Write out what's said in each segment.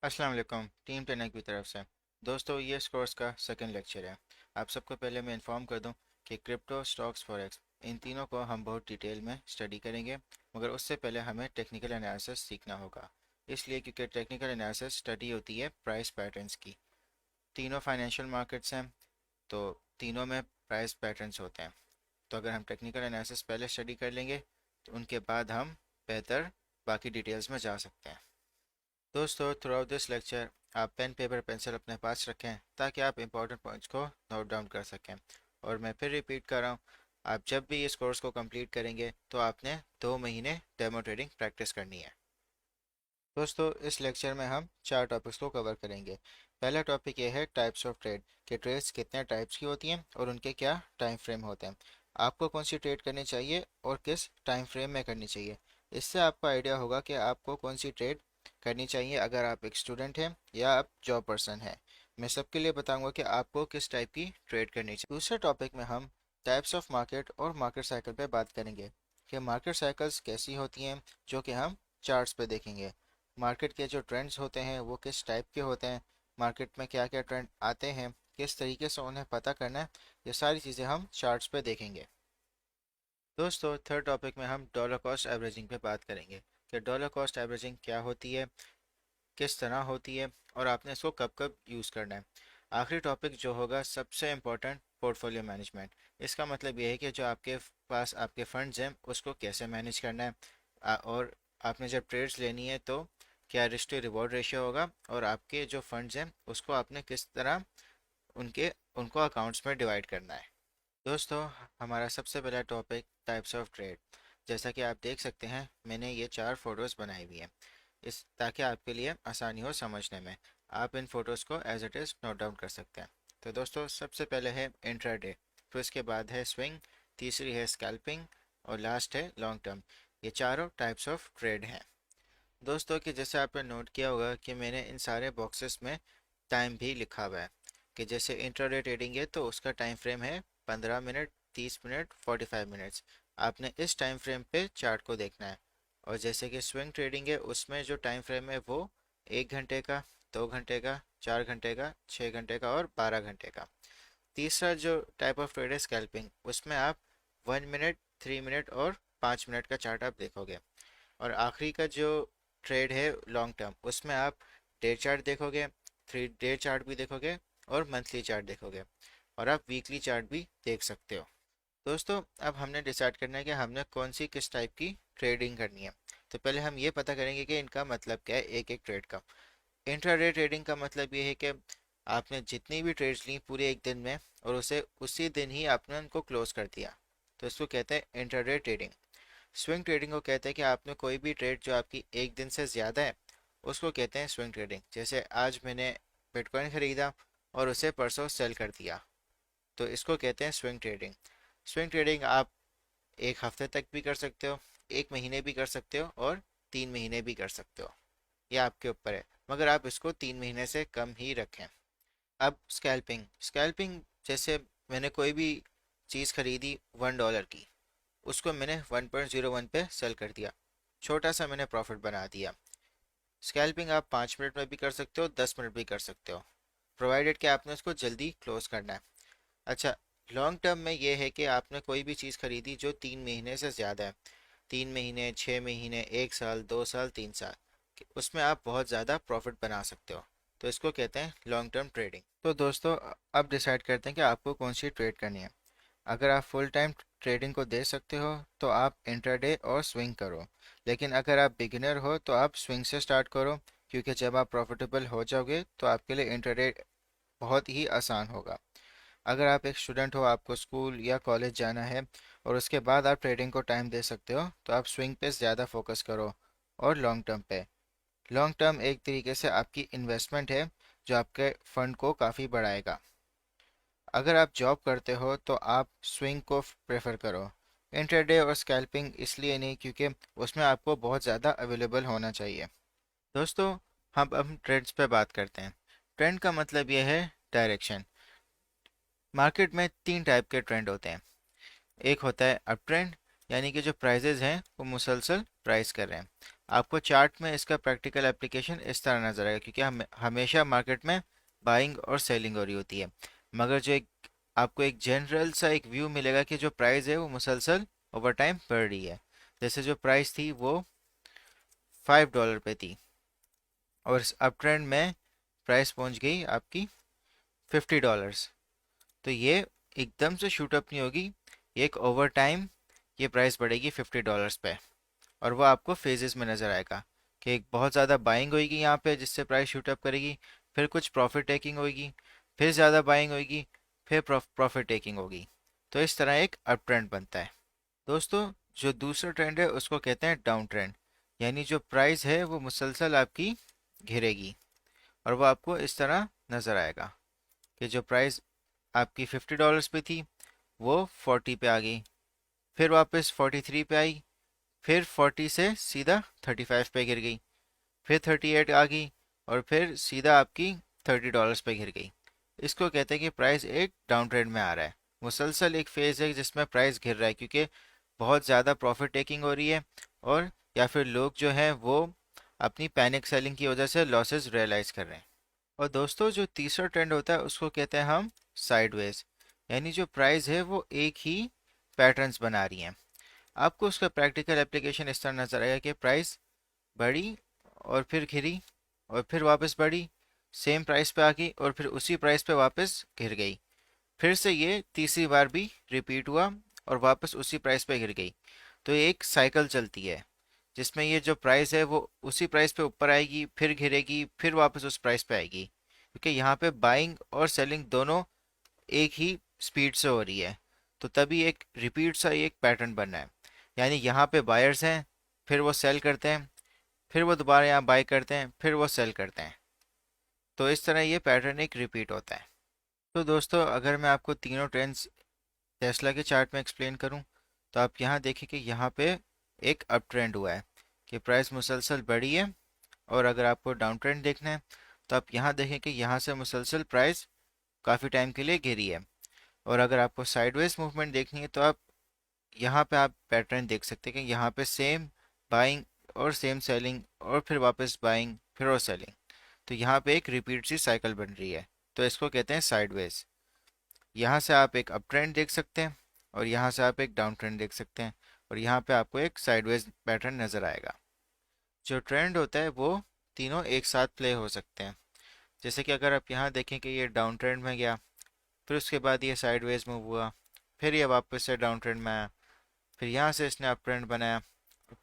अस्सलाम वालेकुम टीम टेनक की तरफ से। दोस्तों, ये इस कोर्स का सेकंड लेक्चर है। आप सबको पहले मैं इन्फॉर्म कर दूं कि क्रिप्टो, स्टॉक्स, फॉरेक्स, इन तीनों को हम बहुत डिटेल में स्टडी करेंगे, मगर उससे पहले हमें टेक्निकल एनालिसिस सीखना होगा। इसलिए क्योंकि टेक्निकल एनालिसिस स्टडी होती है प्राइस पैटर्न्स की। तीनों फाइनेंशियल मार्केट्स हैं, तो तीनों में प्राइस पैटर्न्स होते हैं। तो अगर हम टेक्निकल एनालिसिस पहले स्टडी कर लेंगे तो उनके बाद हम बेहतर बाकी डिटेल्स में जा सकते हैं। दोस्तों, थ्रू आउट दिस लेक्चर आप पेन, पेपर, पेंसिल अपने पास रखें ताकि आप इंपॉर्टेंट पॉइंट्स को नोट डाउन कर सकें। और मैं फिर रिपीट कर रहा हूँ, आप जब भी इस कोर्स को कंप्लीट करेंगे तो आपने 2 महीने डेमो ट्रेडिंग प्रैक्टिस करनी है। दोस्तों, इस लेक्चर में हम 4 टॉपिक्स को कवर करेंगे। पहला टॉपिक ये है टाइप्स ऑफ ट्रेड, कि ट्रेड्स कितने टाइप्स की होती हैं और उनके क्या टाइम फ्रेम होते हैं। आपको कौन सी ट्रेड करनी चाहिए और किस टाइम फ्रेम में करनी चाहिए। इससे आपको आइडिया होगा कि आपको कौन सी ट्रेड करनी चाहिए अगर आप एक स्टूडेंट हैं या आप जॉब पर्सन हैं। मैं सबके लिए बताऊंगा कि आपको किस टाइप की ट्रेड करनी चाहिए। दूसरे टॉपिक में हम टाइप्स ऑफ मार्केट और मार्केट साइकिल पे बात करेंगे कि मार्केट साइकिल्स कैसी होती हैं, जो कि हम चार्ट्स पे देखेंगे। मार्केट के जो ट्रेंड्स होते हैं वो किस टाइप के होते हैं, मार्केट में क्या क्या ट्रेंड आते हैं, किस तरीके से उन्हें पता करना है, ये सारी चीज़ें हम चार्ट्स पे देखेंगे। दोस्तों, थर्ड टॉपिक में हम डॉलर कॉस्ट एवरेजिंग पे बात करेंगे कि डॉलर कॉस्ट एवरेजिंग क्या होती है, किस तरह होती है और आपने इसको कब कब यूज़ करना है। आखिरी टॉपिक जो होगा सबसे इम्पोर्टेंट, पोर्टफोलियो मैनेजमेंट। इसका मतलब ये है कि जो आपके पास आपके फंड्स हैं उसको कैसे मैनेज करना है। और आपने जब ट्रेड्स लेनी है तो क्या रिस्क टू रिवॉर्ड रेशियो होगा, और आपके जो फंड्स हैं उसको आपने किस तरह उनके उनको अकाउंट्स में डिवाइड करना है। दोस्तों, हमारा सबसे पहला टॉपिक टाइप्स ऑफ ट्रेड। जैसा कि आप देख सकते हैं, मैंने ये 4 फोटोज़ बनाई हुई हैं इस ताकि आपके लिए आसानी हो समझने में। आप इन फ़ोटोज़ को as it is note down कर सकते हैं। तो दोस्तों, सबसे पहले है इंट्राडे, फिर उसके बाद है स्विंग, तीसरी है स्कैल्पिंग और लास्ट है लॉन्ग टर्म। ये चारों टाइप्स ऑफ ट्रेड हैं। दोस्तों, कि जैसे आपने नोट किया होगा कि मैंने इन सारे बॉक्सेस में टाइम भी लिखा हुआ है। कि जैसे इंट्राडे ट्रेडिंग है तो उसका टाइम फ्रेम है 15 मिनट, 30 मिनट, 45 मिनट्स। आपने इस टाइम फ्रेम पे चार्ट को देखना है। और जैसे कि स्विंग ट्रेडिंग है उसमें जो टाइम फ्रेम है वो 1 घंटे का, 2 घंटे का, 4 घंटे का, 6 घंटे का और 12 घंटे का। तीसरा जो टाइप ऑफ ट्रेड है स्कैल्पिंग, उसमें आप 1 मिनट, 3 मिनट और 5 मिनट का चार्ट आप देखोगे। और आखिरी का जो ट्रेड है लॉन्ग टर्म, उसमें आप डे चार्ट देखोगे, 3 डे चार्ट भी देखोगे और मंथली चार्ट देखोगे, और आप वीकली चार्ट भी देख सकते हो। दोस्तों, अब हमने डिसाइड करना है कि हमने कौन सी किस टाइप की ट्रेडिंग करनी है। तो पहले हम ये पता करेंगे कि इनका मतलब क्या है, एक एक ट्रेड का। इंट्राडे ट्रेडिंग का मतलब ये है कि आपने जितनी भी ट्रेड्स ली पूरे एक दिन में और उसे उसी दिन ही आपने उनको क्लोज कर दिया, तो इसको कहते हैं इंट्राडे ट्रेडिंग। स्विंग ट्रेडिंग को कहते हैं कि आपने कोई भी ट्रेड जो आपकी एक दिन से ज़्यादा है उसको कहते हैं स्विंग ट्रेडिंग। जैसे आज मैंने बिटकॉइन खरीदा और उसे परसों सेल कर दिया, तो इसको कहते हैं स्विंग ट्रेडिंग। स्विंग ट्रेडिंग आप 1 हफ्ते तक भी कर सकते हो, 1 महीने भी कर सकते हो और 3 महीने भी कर सकते हो। ये आपके ऊपर है, मगर आप इसको 3 महीने से कम ही रखें। अब स्कैल्पिंग, स्कैल्पिंग जैसे मैंने कोई भी चीज़ खरीदी $1 की, उसको मैंने 1.01 पे सेल कर दिया, छोटा सा मैंने प्रॉफिट बना दिया। स्कैल्पिंग आप 5 मिनट में भी कर सकते हो, 10 मिनट भी कर सकते हो, प्रोवाइडेड कि आपने उसको जल्दी क्लोज करना है। अच्छा, लॉन्ग टर्म में ये है कि आपने कोई भी चीज़ खरीदी जो 3 महीने से ज़्यादा है, 3 महीने, 6 महीने, 1 साल, 2 साल, 3 साल, उसमें आप बहुत ज़्यादा प्रॉफिट बना सकते हो, तो इसको कहते हैं लॉन्ग टर्म ट्रेडिंग। तो दोस्तों, अब डिसाइड करते हैं कि आपको कौन सी ट्रेड करनी है। अगर आप फुल टाइम ट्रेडिंग को दे सकते हो तो आप इंट्राडे और स्विंग करो, लेकिन अगर आप बिगिनर हो तो आप स्विंग से स्टार्ट करो, क्योंकि जब आप प्रॉफिटेबल हो जाओगे तो आपके लिए इंट्राडे बहुत ही आसान होगा। अगर आप एक स्टूडेंट हो, आपको स्कूल या कॉलेज जाना है और उसके बाद आप ट्रेडिंग को टाइम दे सकते हो, तो आप स्विंग पे ज़्यादा फोकस करो और लॉन्ग टर्म पे। लॉन्ग टर्म एक तरीके से आपकी इन्वेस्टमेंट है जो आपके फंड को काफ़ी बढ़ाएगा। अगर आप जॉब करते हो तो आप स्विंग को प्रेफर करो। इंट्राडे और स्कैल्पिंग इसलिए नहीं क्योंकि उसमें आपको बहुत ज़्यादा अवेलेबल होना चाहिए। दोस्तों, हम ट्रेंड्स पे बात करते हैं। ट्रेंड का मतलब यह है डायरेक्शन। मार्केट में 3 टाइप के ट्रेंड होते हैं। एक होता है अप ट्रेंड, यानी कि जो प्राइजेज हैं वो मुसलसल प्राइस कर रहे हैं। आपको चार्ट में इसका प्रैक्टिकल एप्लीकेशन इस तरह नजर आएगा, क्योंकि हम हमेशा मार्केट में बाइंग और सेलिंग हो रही होती है। मगर जो एक आपको एक जनरल सा एक व्यू मिलेगा कि जो प्राइस है वो मुसलसल ओवर टाइम बढ़ रही है। जैसे जो प्राइस थी वो $5 पे थी, और इस अप ट्रेंड में प्राइस पहुंच गई आपकी $50। तो ये एकदम से शूट अप नहीं होगी, ये एक ओवर टाइम ये प्राइस बढ़ेगी $50 पे। और वो आपको फेजेस में नज़र आएगा कि एक बहुत ज़्यादा बाइंग होगी यहाँ पे जिससे प्राइस शूट अप करेगी, फिर कुछ प्रॉफिट टेकिंग होगी, फिर ज़्यादा बाइंग होगी, फिर प्रॉफिट टेकिंग होगी। तो इस तरह एक अप ट्रेंड बनता है। दोस्तों, जो दूसरा ट्रेंड है उसको कहते हैं डाउन ट्रेंड, यानी जो प्राइस है वो मुसलसल आपकी घिरेगी, और वो आपको इस तरह नज़र आएगा कि जो प्राइस आपकी $50 पे थी वो 40 पे आ गई, फिर वापस 43 पे आई, फिर 40 से सीधा 35 पे गिर गई, फिर 38 आ गई, और फिर सीधा आपकी $30 पे गिर गई। इसको कहते हैं कि प्राइस एक डाउन ट्रेंड में आ रहा है। मुसलसल एक फेज है जिसमें प्राइस गिर रहा है, क्योंकि बहुत ज़्यादा प्रॉफिट टेकिंग हो रही है, और या फिर लोग जो हैं वो अपनी पैनिक सेलिंग की वजह से लॉसेस रियलाइज कर रहे हैं। और दोस्तों, जो तीसरा ट्रेंड होता है उसको कहते हैं हम साइडवेज, यानी जो प्राइस है वो एक ही पैटर्न्स बना रही है। आपको उसका प्रैक्टिकल एप्लीकेशन इस तरह नजर आएगा कि प्राइस बढ़ी और फिर गिरी और फिर वापस बढ़ी, सेम प्राइस पे आ गई और फिर उसी प्राइस पे वापस गिर गई, फिर से ये तीसरी बार भी रिपीट हुआ और वापस उसी प्राइस पे गिर गई। तो ये एक साइकिल चलती है जिसमें ये जो प्राइस है वो उसी प्राइस पे ऊपर आएगी, फिर गिरेगी, फिर वापस उस प्राइस पे आएगी, क्योंकि यहाँ पे बाइंग और सेलिंग दोनों एक ही स्पीड से हो रही है। तो तभी एक रिपीट सा एक पैटर्न बनना है, यानी यहाँ पे बायर्स हैं, फिर वो सेल करते हैं, फिर वो दोबारा यहाँ बाय करते हैं, फिर वो सेल करते हैं। तो इस तरह ये पैटर्न एक रिपीट होता है। तो दोस्तों, अगर मैं आपको तीनों ट्रेंड्स टेस्ला के चार्ट में एक्सप्लेन करूं, तो आप यहाँ देखें कि यहाँ पे एक अप ट्रेंड हुआ है कि प्राइस मुसलसल बढ़ी है। और अगर आपको डाउन ट्रेंड देखना है तो आप यहाँ देखें कि यहाँ से मुसलसल प्राइस काफ़ी टाइम के लिए गिरी है। और अगर आपको साइडवेज मूवमेंट देखनी है तो आप यहाँ पे आप पैटर्न देख सकते हैं कि यहाँ पे सेम बाइंग और सेम सेलिंग और फिर वापस बाइंग फिर और सेलिंग। तो यहाँ पे एक रिपीट सी साइकिल बन रही है, तो इसको कहते हैं साइडवेज। यहाँ से आप एक अप ट्रेंड देख सकते हैं और यहाँ से आप एक डाउन ट्रेंड देख सकते हैं, और यहाँ पे आपको एक साइडवेज पैटर्न नज़र आएगा। जो ट्रेंड होता है वो तीनों एक साथ प्ले हो सकते हैं। जैसे कि अगर आप यहाँ देखें कि ये डाउन ट्रेंड में गया, फिर उसके बाद ये साइडवेज मूव हुआ, फिर ये वापस से डाउन ट्रेंड में आया, फिर यहाँ से इसने अप ट्रेंड बनाया,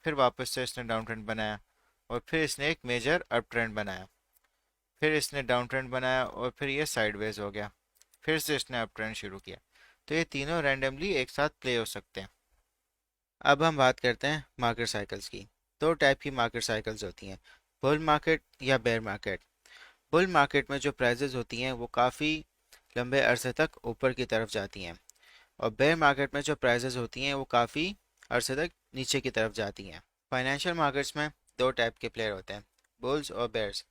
फिर वापस से इसने डाउन ट्रेंड बनाया, और फिर इसने एक मेजर अप ट्रेंड बनाया, फिर इसने डाउन ट्रेंड बनाया, और फिर ये साइडवेज हो गया, फिर से इसने अप ट्रेंड शुरू किया। तो ये तीनों रैंडमली एक साथ प्ले हो सकते हैं। अब हम बात करते हैं मार्केट साइकिल्स की। दो टाइप की मार्केट साइकिल्स होती हैं, बुल मार्केट या बेयर मार्केट। बुल मार्केट में जो प्राइजेज होती हैं वो काफ़ी लंबे अरसे तक ऊपर की तरफ जाती हैं, और बेयर मार्केट में जो प्राइजेज होती हैं वो काफ़ी अरसे तक नीचे की तरफ जाती हैं। फाइनेंशियल मार्केट्स में दो टाइप के प्लेयर होते हैं, बुल्स और बेयर्स।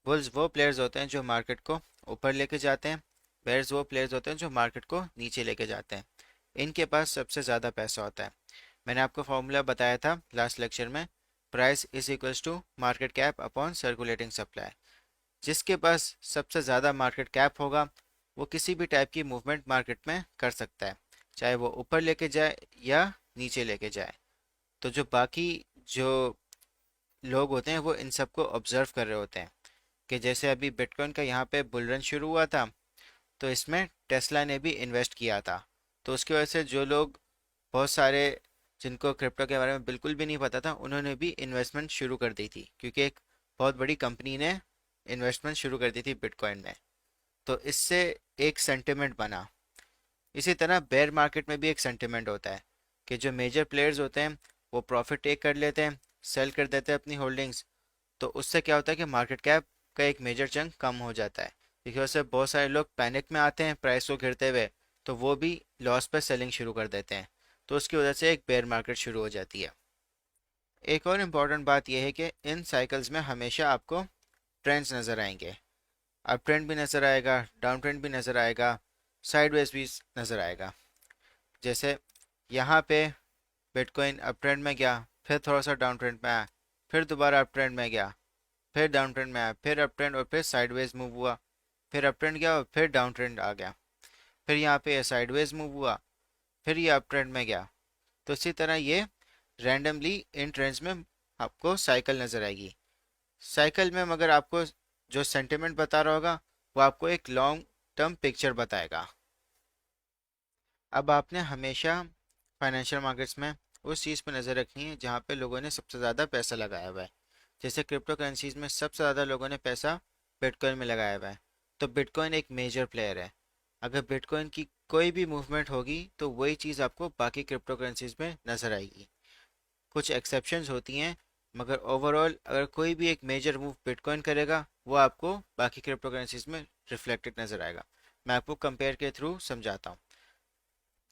बुल्स वो प्लेयर्स होते हैं जो मार्केट को ऊपर लेके जाते हैं, बेयर्स वो प्लेयर्स होते हैं जो मार्केट को नीचे लेके जाते हैं। इनके पास सबसे ज़्यादा पैसा होता है। मैंने आपको फॉर्मूला बताया था लास्ट लेक्चर में, price is equals to market cap upon circulating supply. जिसके पास सबसे ज़्यादा मार्केट कैप होगा वो किसी भी टाइप की मूवमेंट मार्केट में कर सकता है, चाहे वो ऊपर लेके जाए या नीचे लेके जाए। तो जो बाकी जो लोग होते हैं वो इन सबको ऑब्जर्व कर रहे होते हैं कि जैसे अभी बिटकॉइन का यहाँ पे बुल रन शुरू हुआ था, तो इसमें टेस्ला ने भी इन्वेस्ट किया था। तो उसकी वजह से जो लोग बहुत सारे जिनको क्रिप्टो के बारे में बिल्कुल भी नहीं पता था उन्होंने भी इन्वेस्टमेंट शुरू कर दी थी, क्योंकि एक बहुत बड़ी कंपनी ने इन्वेस्टमेंट शुरू कर दी थी बिटकॉइन में। तो इससे एक सेंटिमेंट बना। इसी तरह बेयर मार्केट में भी एक सेंटिमेंट होता है कि जो मेजर प्लेयर्स होते हैं वो प्रॉफिट टेक कर लेते हैं, सेल कर देते हैं अपनी होल्डिंग्स। तो उससे क्या होता है कि मार्केट कैप का एक मेजर चंक कम हो जाता है, क्योंकि उससे बहुत सारे लोग पैनिक में आते हैं प्राइस को गिरते हुए, तो वो भी लॉस पर सेलिंग शुरू कर देते हैं। तो उसकी वजह से एक बेयर मार्केट शुरू हो जाती है। एक और इम्पॉर्टेंट बात यह है कि इन साइकिल्स में हमेशा आपको ट्रेंड्स नज़र आएंगे। अप ट्रेंड भी नज़र आएगा, डाउन ट्रेंड भी नज़र आएगा, साइडवेज भी नज़र आएगा। जैसे यहाँ पे बिटकॉइन अप ट्रेंड में गया, फिर थोड़ा सा डाउन ट्रेंड में आया, फिर दोबारा अप ट्रेंड में गया, फिर डाउन ट्रेंड में आया, फिर अप ट्रेंड और फिर साइडवेज मूव हुआ, फिर अप ट्रेंड गया और फिर डाउन ट्रेंड आ गया, फिर यहाँ पे साइडवेज मूव हुआ, फिर ये अप ट्रेंड में गया। तो इसी तरह ये रैंडमली इन ट्रेंड्स में आपको साइकिल नज़र आएगी। साइकिल में मगर आपको जो सेंटिमेंट बता रहा होगा वो आपको एक लॉन्ग टर्म पिक्चर बताएगा। अब आपने हमेशा फाइनेंशियल मार्केट्स में उस चीज़ पर नज़र रखनी है जहाँ पे लोगों ने सबसे ज़्यादा पैसा लगाया हुआ है। जैसे क्रिप्टो करेंसीज में सबसे ज़्यादा लोगों ने पैसा बिटकॉइन में लगाया हुआ है, तो बिटकॉइन एक मेजर प्लेयर है। अगर बिटकॉइन की कोई भी मूवमेंट होगी तो वही चीज़ आपको बाकी क्रिप्टो करेंसीज में नज़र आएगी। कुछ एक्सेप्शंस होती हैं, मगर ओवरऑल अगर कोई भी एक मेजर मूव बिटकॉइन करेगा वो आपको बाकी क्रिप्टो करेंसीज में रिफ्लेक्टेड नज़र आएगा। मैं आपको कंपेयर के थ्रू समझाता हूँ।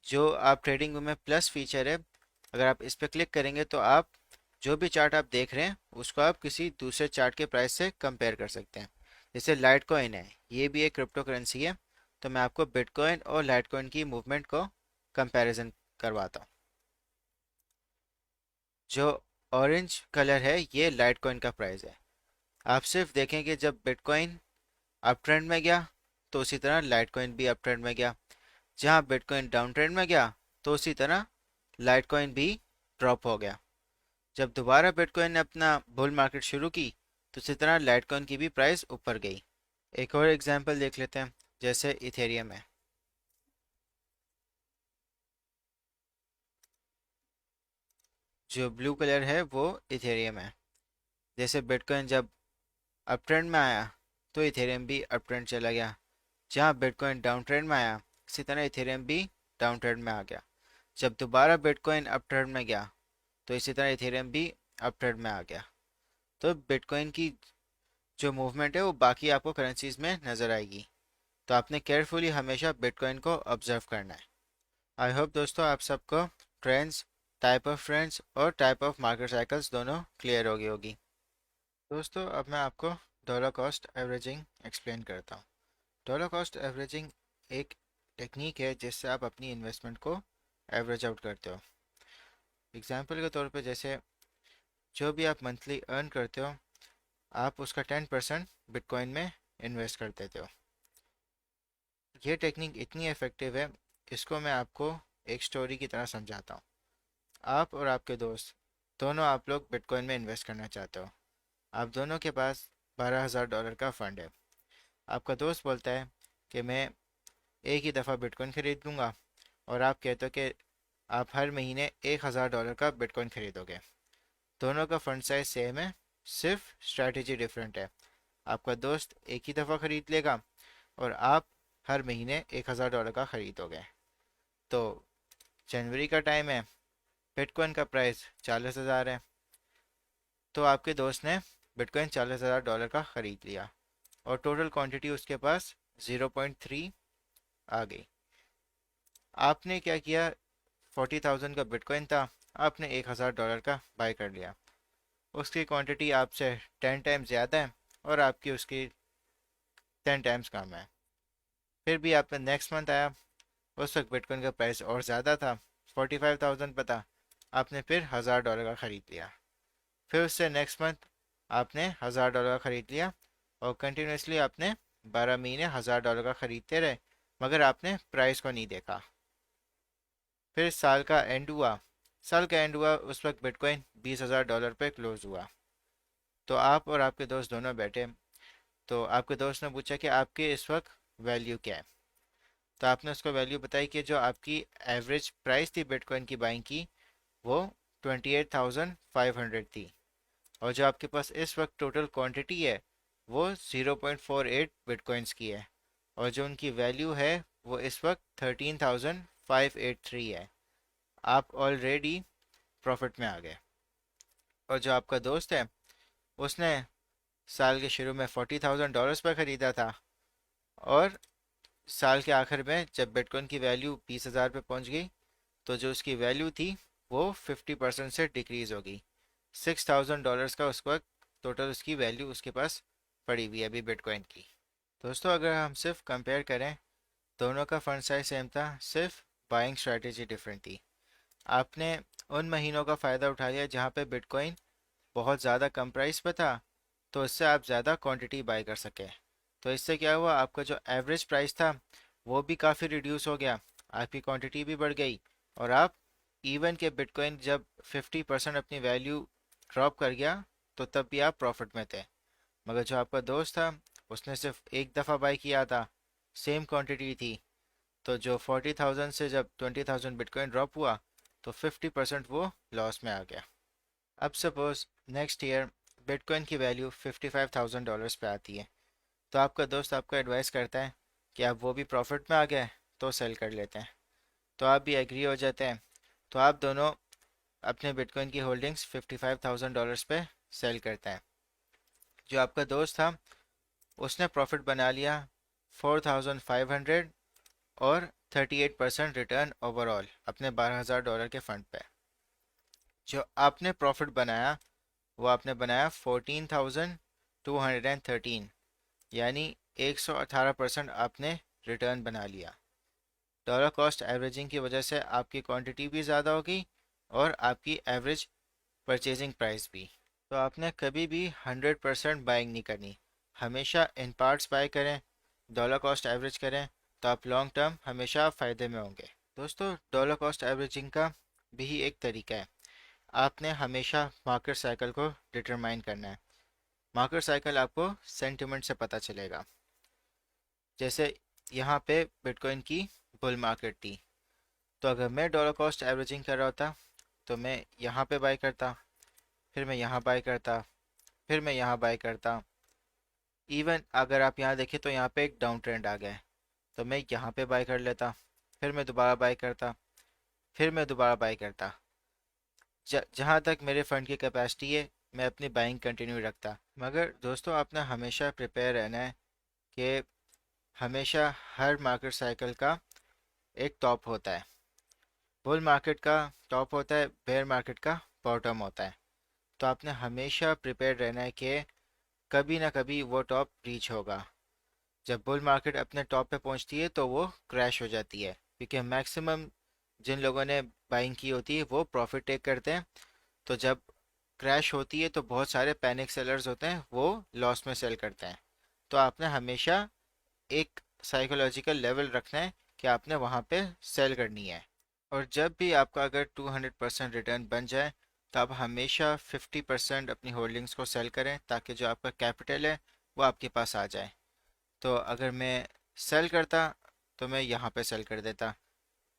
जो आप ट्रेडिंग व्यू में प्लस फीचर है, अगर आप इस पर क्लिक करेंगे तो आप जो भी चार्ट आप देख रहे हैं उसको आप किसी दूसरे चार्ट के प्राइस से कंपेयर कर सकते हैं। जैसे लाइट कॉइन है, ये भी एक क्रिप्टो करेंसी है, तो मैं आपको बिटकॉइन और लाइट कॉइन की मूवमेंट को कंपैरिजन करवाता हूँ। जो ऑरेंज कलर है ये लाइट कॉइन का प्राइस है। आप सिर्फ देखें कि जब बिटकॉइन अप ट्रेंड में गया तो उसी तरह लाइट कॉइन भी अप ट्रेंड में गया, जहाँ बिटकॉइन डाउन ट्रेंड में गया तो उसी तरह लाइट कॉइन भी ड्रॉप हो गया। जब दोबारा बिटकॉइन ने अपना बुल मार्केट शुरू की तो इसी तरह लाइट कॉइन की भी प्राइस ऊपर गई। एक और एग्जांपल देख लेते हैं, जैसे इथेरियम है। जो ब्लू कलर है वो इथेरियम है। जैसे बिटकॉइन जब अप ट्रेंड में आया तो इथेरियम भी अप ट्रेंड चला गया, जहाँ बिटकॉइन डाउन ट्रेंड में आया इसी तरह इथेरियम भी डाउन ट्रेंड में आ गया। जब दोबारा बिटकॉइन अप ट्रेंड में गया तो इसी तरह इथेरियम भी अप ट्रेंड में आ गया। तो बिटकॉइन की जो मूवमेंट है वो बाकी आपको करेंसीज में नज़र आएगी, तो आपने केयरफुली हमेशा बिटकॉइन को ऑब्जर्व करना है। आई होप दोस्तों आप सबको ट्रेंड्स, टाइप ऑफ ट्रेंड्स और टाइप ऑफ मार्केट साइकिल्स दोनों क्लियर हो गई होगी। दोस्तों अब मैं आपको डॉलर कॉस्ट एवरेजिंग एक्सप्लेन करता हूँ। डॉलर कॉस्ट एवरेजिंग एक टेक्निक है जिससे आप अपनी इन्वेस्टमेंट को एवरेज आउट करते हो। एग्जाम्पल के तौर पे जैसे जो भी आप मंथली अर्न करते हो आप उसका 10% बिटकॉइन में इन्वेस्ट कर देते हो। ये टेक्निक इतनी इफ़ेक्टिव है, इसको मैं आपको एक स्टोरी की तरह समझाता हूँ। आप और आपके दोस्त दोनों आप लोग बिटकॉइन में इन्वेस्ट करना चाहते हो। आप दोनों के पास $12,000 का फ़ंड है। आपका दोस्त बोलता है कि मैं एक ही दफ़ा बिटकॉइन खरीद लूँगा, और आप कहते हो कि आप हर महीने $1,000 का बिटकॉइन खरीदोगे। दोनों का फंड साइज सेम है, सिर्फ स्ट्रैटेजी डिफरेंट है। आपका दोस्त एक ही दफ़ा खरीद लेगा और आप हर महीने $1,000 का खरीदोगे। तो जनवरी का टाइम है, बिटकॉइन का प्राइस 40,000 है, तो आपके दोस्त ने बिटकॉइन $40,000 का खरीद लिया और टोटल क्वांटिटी उसके पास 0.3 आ गई। आपने क्या किया, 40,000 का बिटकॉइन था, आपने $1,000 का बाय कर लिया। उसकी क्वांटिटी आपसे 10 टाइम्स ज़्यादा है और आपकी उसकी 10 टाइम्स कम है। फिर भी आपका नेक्स्ट मंथ आया, उस वक्त बिटकॉइन का प्राइस और ज़्यादा था, 45,000 पे था, आपने फिर $1,000 का ख़रीद लिया। फिर उससे नेक्स्ट मंथ आपने $1,000 का ख़रीद लिया और कंटिन्यूसली आपने 12 महीने $1,000 का ख़रीदते रहे, मगर आपने प्राइस को नहीं देखा। फिर साल का एंड हुआ, उस वक्त बिटकॉइन $20,000 पे क्लोज हुआ। तो आप और आपके दोस्त दोनों बैठे, तो आपके दोस्त ने पूछा कि आपके इस वक्त वैल्यू क्या है। तो आपने उसको वैल्यू बताई कि जो आपकी एवरेज प्राइस थी बिटकॉइन की बाइंग की वो 28,500 थी, और जो आपके पास इस वक्त टोटल क्वांटिटी है वो 0.48 बिटकॉइंस की है, और जो उनकी वैल्यू है वो इस वक्त 13,583 है। आप ऑलरेडी प्रॉफिट में आ गए। और जो आपका दोस्त है उसने साल के शुरू में $40,000 पर ख़रीदा था, और साल के आखिर में जब बिटकॉइन की वैल्यू 20,000 पे पहुंच गई तो जो उसकी वैल्यू थी वो 50% से डिक्रीज हो गई। $6,000 का उस वक्त टोटल उसकी वैल्यू उसके पास पड़ी हुई है अभी बिटकॉइन की। दोस्तों अगर हम सिर्फ कंपेयर करें, दोनों का फंड साइज सेम था, सिर्फ बाइंग स्ट्रेटेजी डिफरेंट थी। आपने उन महीनों का फ़ायदा उठा लिया जहाँ पे बिटकॉइन बहुत ज़्यादा कम प्राइस पे था, तो इससे आप ज़्यादा क्वांटिटी बाय कर सके। तो इससे क्या हुआ, आपका जो एवरेज प्राइस था वो भी काफ़ी रिड्यूस हो गया, आपकी क्वांटिटी भी बढ़ गई, और आप इवन के बिटकॉइन जब 50% अपनी वैल्यू ड्रॉप कर गया तो तब भी आप प्रॉफिट में थे। मगर जो आपका दोस्त था उसने सिर्फ एक दफ़ा बाय किया था, सेम क्वांटिटी थी, तो जो 40,000 से जब 20,000 बिटकॉइन ड्रॉप हुआ तो 50% वो लॉस में आ गया। अब सपोज नेक्स्ट ईयर बिटकॉइन की वैल्यू $55,000 पे आती है, तो आपका दोस्त आपको एडवाइस करता है कि आप वो भी प्रॉफिट में आ गए तो सेल कर लेते हैं, तो आप भी एग्री हो जाते हैं। तो आप दोनों अपने बिटकॉइन की होल्डिंग्स $55,000 पे सेल करते हैं। जो आपका दोस्त था उसने प्रॉफिट बना लिया 4,500 और 38% रिटर्न ओवरऑल अपने $12,000 के फंड पे। जो आपने प्रॉफिट बनाया वो आपने बनाया 14,213, यानी 118% आपने रिटर्न बना लिया। डॉलर कॉस्ट एवरेजिंग की वजह से आपकी क्वांटिटी भी ज़्यादा होगी और आपकी एवरेज परचेजिंग प्राइस भी। तो आपने कभी भी 100% बाइंग नहीं करनी, हमेशा इन पार्ट्स बाय करें, डॉलर कॉस्ट एवरेज करें, तो आप लॉन्ग टर्म हमेशा फ़ायदे में होंगे। दोस्तों, डॉलर कॉस्ट एवरेजिंग का भी एक तरीका है। आपने हमेशा मार्केट साइकिल को डिटरमाइन करना है। मार्केट साइकिल आपको सेंटिमेंट से पता चलेगा। जैसे यहाँ पे बिटकॉइन की बुल मार्केट थी, तो अगर मैं डॉलर कॉस्ट एवरेजिंग कर रहा होता तो मैं यहाँ पे बाय करता, फिर मैं यहाँ बाय करता, फिर मैं यहाँ बाय करता। इवन अगर आप यहाँ देखें तो यहाँ पे एक डाउन ट्रेंड आ गया है, तो मैं यहाँ पे बाय कर लेता, फिर मैं दोबारा बाय करता, फिर मैं दोबारा बाय करता। जहाँ तक मेरे फंड की कैपेसिटी है मैं अपनी बाइंग कंटिन्यू रखता। मगर दोस्तों, आपने हमेशा प्रिपेयर रहना है कि हमेशा हर मार्केट साइकिल का एक टॉप होता है। बुल मार्केट का टॉप होता है, बेयर मार्केट का बॉटम होता है। तो आपने हमेशा प्रिपेयर रहना है कि कभी ना कभी वो टॉप रीच होगा। जब बुल मार्केट अपने टॉप पे पहुंचती है तो वो क्रैश हो जाती है, क्योंकि मैक्सिमम जिन लोगों ने बाइंग की होती है वो प्रॉफिट टेक करते हैं। तो जब क्रैश होती है तो बहुत सारे पैनिक सेलर्स होते हैं, वो लॉस में सेल करते हैं। तो आपने हमेशा एक साइकोलॉजिकल लेवल रखना है कि आपने वहाँ पे सेल करनी है। और जब भी आपका अगर 200% रिटर्न बन जाए तो आप हमेशा 50% अपनी होल्डिंग्स को सेल करें, ताकि जो आपका कैपिटल है वो आपके पास आ जाए। तो अगर मैं सेल करता तो मैं यहाँ पे सेल कर देता,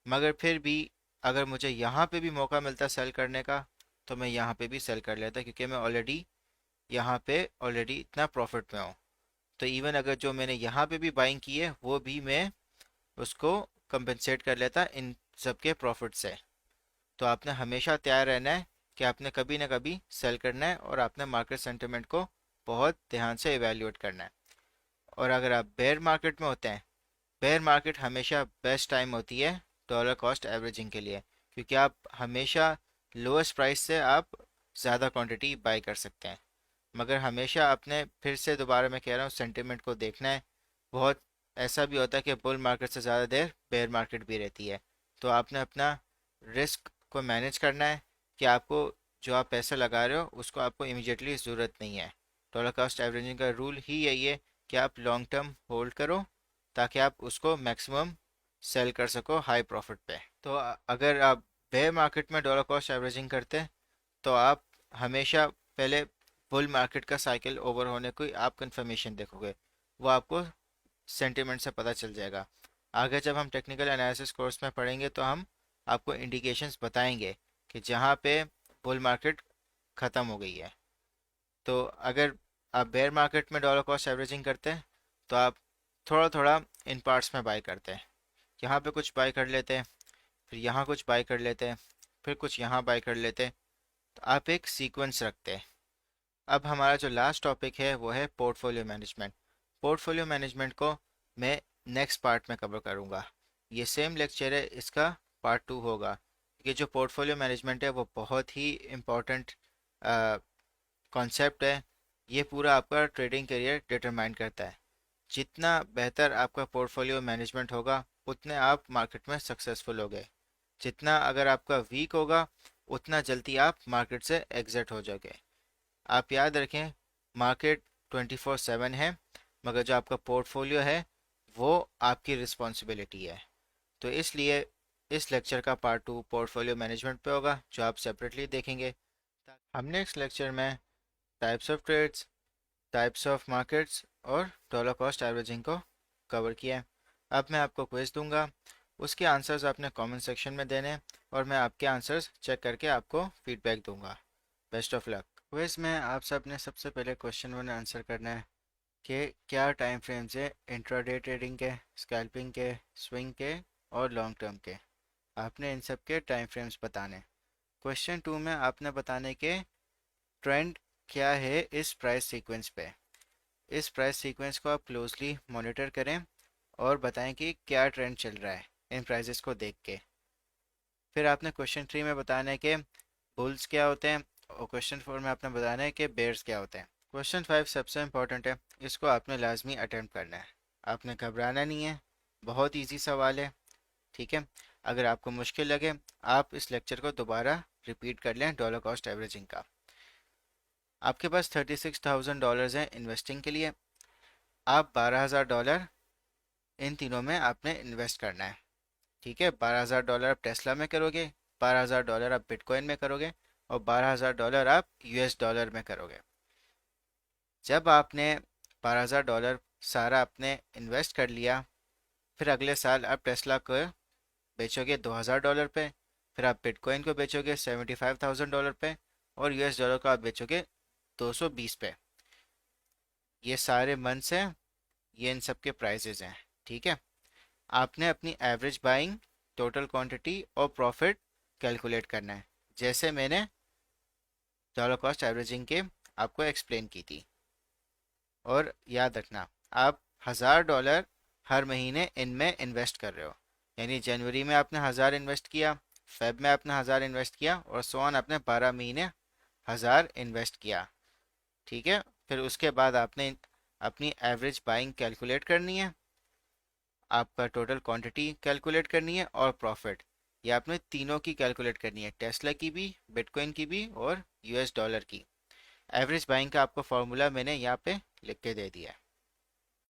मगर फिर भी अगर मुझे यहाँ पे भी मौका मिलता सेल करने का तो मैं यहाँ पे भी सेल कर लेता, क्योंकि मैं ऑलरेडी यहाँ पे ऑलरेडी इतना प्रॉफिट में हूँ। तो इवन अगर जो मैंने यहाँ पे भी बाइंग की है वो भी मैं उसको कंपनसेट कर लेता इन सब के प्रॉफिट से। तो आपने हमेशा तैयार रहना है कि आपने कभी ना कभी सेल करना है, और आपने मार्केट सेंटिमेंट को बहुत ध्यान से इवेल्युएट करना है। और अगर आप बेयर मार्केट में होते हैं, बेयर मार्केट हमेशा बेस्ट टाइम होती है डॉलर कॉस्ट एवरेजिंग के लिए, क्योंकि आप हमेशा लोएस्ट प्राइस से आप ज़्यादा क्वांटिटी बाय कर सकते हैं। मगर हमेशा आपने, फिर से दोबारा मैं कह रहा हूँ, सेंटिमेंट को देखना है। बहुत ऐसा भी होता है कि बुल मार्केट से ज़्यादा देर बेयर मार्केट भी रहती है। तो आपने अपना रिस्क को मैनेज करना है कि आपको जो आप पैसा लगा रहे हो उसको आपको इमीडिएटली ज़रूरत नहीं है। डॉलर कॉस्ट एवरेजिंग का रूल ही यही है कि आप लॉन्ग टर्म होल्ड करो, ताकि आप उसको मैक्सिमम सेल कर सको हाई प्रॉफिट पे। तो अगर आप बेयर मार्केट में डॉलर कॉस्ट एवरेजिंग करते हैं तो आप हमेशा पहले बुल मार्केट का साइकिल ओवर होने को आप कंफर्मेशन देखोगे, वो आपको सेंटिमेंट से पता चल जाएगा। आगे जब हम टेक्निकल एनालिसिस कोर्स में पढ़ेंगे तो हम आपको इंडिकेशंस बताएंगे कि जहाँ पे बुल मार्केट ख़त्म हो गई है। तो अगर आप बेयर मार्केट में डॉलर कॉस्ट एवरेजिंग करते हैं तो आप थोड़ा थोड़ा इन पार्ट्स में बाय करते हैं। यहाँ पे कुछ बाय कर लेते हैं, फिर यहाँ कुछ बाय कर लेते हैं, फिर कुछ यहाँ बाय कर लेते हैं। तो आप एक सीक्वेंस रखते हैं। अब हमारा जो लास्ट टॉपिक है वो है पोर्टफोलियो मैनेजमेंट। पोर्टफोलियो मैनेजमेंट को मैं नेक्स्ट पार्ट में कवर करूँगा। ये सेम लेक्चर है, इसका पार्ट 2 होगा। ये जो पोर्टफोलियो मैनेजमेंट है वो बहुत ही इम्पोर्टेंट कॉन्सेप्ट है। ये पूरा आपका ट्रेडिंग करियर डिटरमाइन करता है। जितना बेहतर आपका पोर्टफोलियो मैनेजमेंट होगा उतने आप मार्केट में सक्सेसफुल होगे। जितना अगर आपका वीक होगा उतना जल्दी आप मार्केट से एग्जिट हो जाओगे। आप याद रखें, मार्केट 24/7 है, मगर जो आपका पोर्टफोलियो है वो आपकी रिस्पॉन्सिबिलिटी है। तो इसलिए इस लेक्चर का पार्ट 2 पोर्टफोलियो मैनेजमेंट पे होगा, जो आप सेपरेटली देखेंगे। हमने इस लेक्चर में types of trades, types of markets और डॉलर कॉस्ट एवरेजिंग को कवर किया है। अब मैं आपको क्विज दूंगा, उसके आंसर्स आपने कमेंट सेक्शन में देने हैं और मैं आपके आंसर्स चेक करके आपको फीडबैक दूंगा। Best of luck. क्विज में आप सब ने सबसे पहले क्वेश्चन 1 आंसर करना है कि क्या टाइम फ्रेम्स है इंट्राडे ट्रेडिंग के, स्कैल्पिंग के, स्विंग के और लॉन्ग टर्म के। आपने इन सब के टाइम फ्रेम्स बताने। क्वेश्चन 2 में आपने बताने के ट्रेंड क्या है इस प्राइस सीक्वेंस पे। इस प्राइस सीक्वेंस को आप क्लोजली मॉनिटर करें और बताएं कि क्या ट्रेंड चल रहा है इन प्राइसेस को देख के। फिर आपने क्वेश्चन 3 में बताना है कि बुल्स क्या होते हैं और क्वेश्चन 4 में आपने बताना है कि बेयर्स क्या होते हैं। क्वेश्चन 5 सबसे इंपॉर्टेंट है, इसको आपने लाजमी अटेम्प्ट करना है। आपने घबराना नहीं है, बहुत इजी सवाल है। ठीक है, अगर आपको मुश्किल लगे आप इस लेक्चर को दोबारा रिपीट कर लें डॉलर कॉस्ट एवरेजिंग का। आपके पास $36,000 हैं इन्वेस्टिंग के लिए। आप $12,000 इन तीनों में आपने इन्वेस्ट करना है। ठीक है, $12,000 आप टेस्ला में करोगे, $12,000 आप बिटकॉइन में करोगे और $12,000 आप US डॉलर में करोगे। जब आपने $12,000 सारा आपने इन्वेस्ट कर लिया, फिर अगले साल आप टेस्ला को बेचोगे $2,000 पे, फिर आप बिटकॉइन को बेचोगे $75,000 पे और US डॉलर को आप बेचोगे 220 पे। ये सारे मंथ्स हैं, ये इन सब के प्राइजेज हैं। ठीक है, आपने अपनी एवरेज बाइंग, टोटल क्वांटिटी और प्रॉफिट कैलकुलेट करना है, जैसे मैंने डॉलर कॉस्ट एवरेजिंग के आपको एक्सप्लेन की थी। और याद रखना, आप $1,000 हर महीने इनमें इन्वेस्ट कर रहे हो। यानी जनवरी में आपने 1,000 इन्वेस्ट किया, फेब में आपने 1,000 इन्वेस्ट किया और सो ऑन आपने 12 महीने 1,000 इन्वेस्ट किया। ठीक है, फिर उसके बाद आपने अपनी एवरेज बाइंग कैलकुलेट करनी है, आपका टोटल क्वांटिटी कैलकुलेट करनी है और प्रॉफिट, ये आपने तीनों की कैलकुलेट करनी है, टेस्ला की भी, बिटकॉइन की भी और US डॉलर की। एवरेज बाइंग का आपको फॉर्मूला मैंने यहाँ पे लिख के दे दिया है।